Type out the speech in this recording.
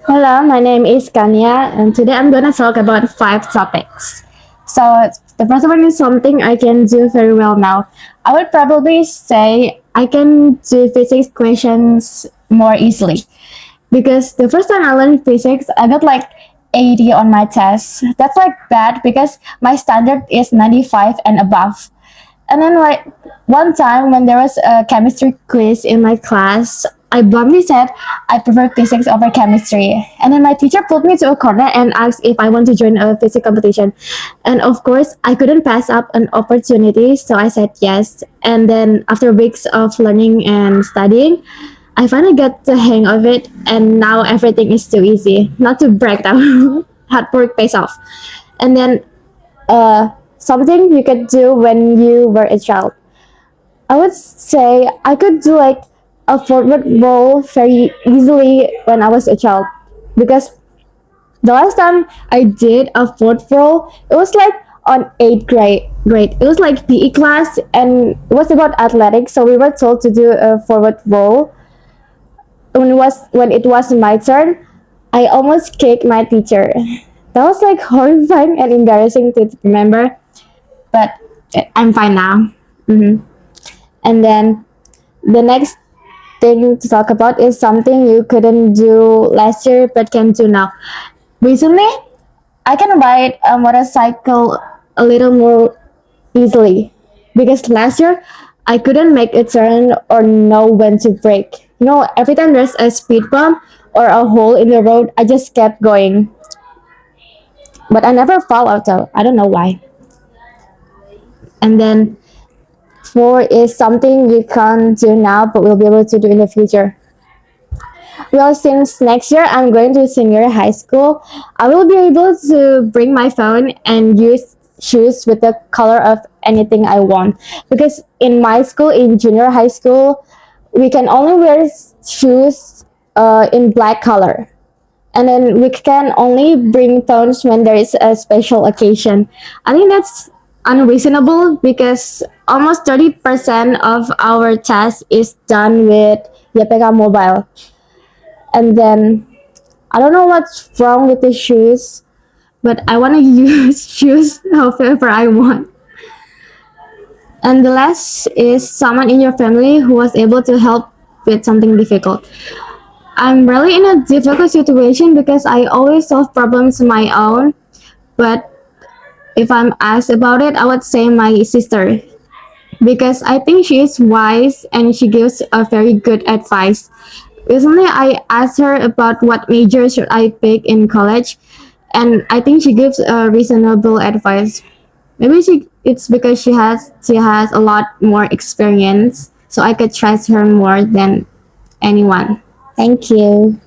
Hello, my name is Kania, and today I'm gonna talk about five topics. So, the first one is something I can do very well now. I would probably say I can do physics questions more easily because the first time I learned physics, I got like 80 on my test. That's like bad because my standard is 95 and above. And then like one time when there was a chemistry quiz in my class, I bluntly said I prefer physics over chemistry. And then my teacher pulled me to a corner and asked if I want to join a physics competition. And of course, I couldn't pass up an opportunity, so I said yes. And then after weeks of learning and studying, I finally got the hang of it, and now everything is too easy. Not to brag though, hard work pays off. And then something you could do when you were a child. I would say I could do like a forward roll very easily when I was a child because the last time I did a forward roll, it was like on eighth grade. It was like PE class and it was about athletics. So we were told to do a forward roll. When it was my turn, I almost kicked my teacher. That was like horrifying and embarrassing to remember, but I'm fine now. And then the next thing to talk about is something you couldn't do last year but can do now. Recently, I can ride a motorcycle a little more easily because last year I couldn't make a turn or know when to brake. Every time there's a speed bump or a hole in the road, I just kept going. But I never fall out though. I don't know why. And then four is something you can't do now but will be able to do in the future. Well, since next year I'm going to senior high school, I will be able to bring my phone and use shoes with the color of anything I want. Because in my school, in junior high school, we can only wear shoes in black color. And then we can only bring phones when there is a special occasion. I think that's unreasonable because almost 30% of our task is done with YPK Mobile. And then I don't know what's wrong with the shoes, but I want to use shoes however I want. And the last is someone in your family who was able to help with something difficult. I'm really in a difficult situation because I always solve problems on my own, but if I'm asked about it, I would say my sister because I think she is wise and she gives a very good advice. Recently, I asked her about what major should I pick in college, and I think she gives a reasonable advice. Maybe it's because she has a lot more experience, so I could trust her more than anyone. Thank you.